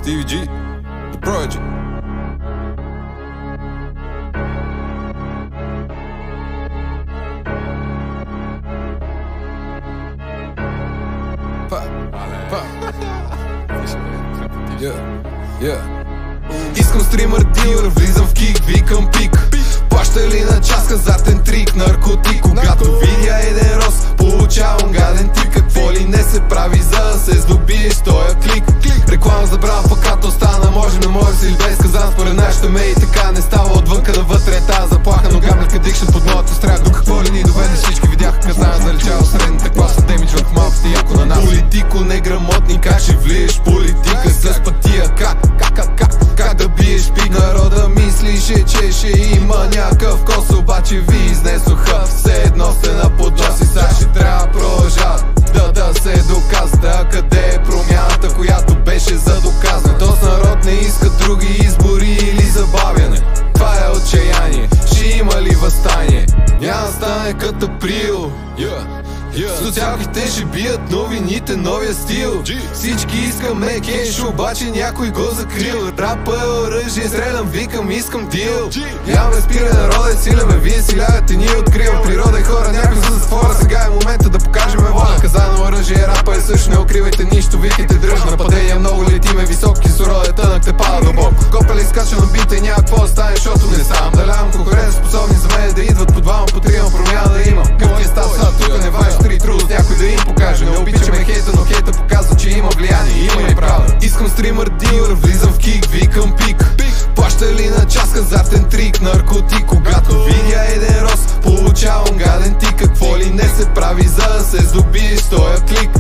Stevie G, The Project. Искам стримър дилър, влизам в кик, викам пик. Плаща ли на час хазартен трик, наркотик? Когато видя един рост, получавам гаден тик. Какво ли не се прави, за да се здобиеш тоя клик? Реклама забрана, плаката остана, може не може си или без казан. Според нашата ме и така не става отвънка навътре тази заплаха. Но гамлетка дикшн под моята страх. До какво ли ни доведе, всички видяха казана, заличава средната класа. Демидж в малката яко на нас. Политико неграмотни, как ще влиеш политика с пътия? Как да биеш пик? Народа мислише, че ще има някакъв кос, обаче ви изнесоха. Все едно сте на подноси, сега ще трябва продължават да се доказват. А къде е промяната, която беше за доказване? Този народ не иска други избори или забавяне. Това е отчаяние, ще има ли въстание? Няма да стане като април. Социалките ще бият новините, новия стил. Всички искаме кеш, обаче някой го закрил. Рапа е оръжие, стрелям, викам, искам дил. Ям спира народа е силен, вие си лягате, ние откривам природа и хора. Някой за затвора, сега е момента да покажем воля. Казано оръжие, рапа е също, не укривайте нищо, викайте дръж. Нападения много летиме високи, суродия тънък те пада дълбоко. Копели изкача на бита и няма какво да стане, защото не ставам. Да лявам конкуренция, способни за мен да идват по двама, по трима, промяна да има. Къвки става са, тук не важи три трудност, някой да им покаже. Не обичаме хейта, но хейта показва, че има влияние, има и правда. Искам стримър дилър, влизам в кик, викам пик. Плаща ли на час хазартен трик, наркотик? Когато видя един рост, получавам гаден тик. Какво ли не се прави, за да се здобиеш тоя клик?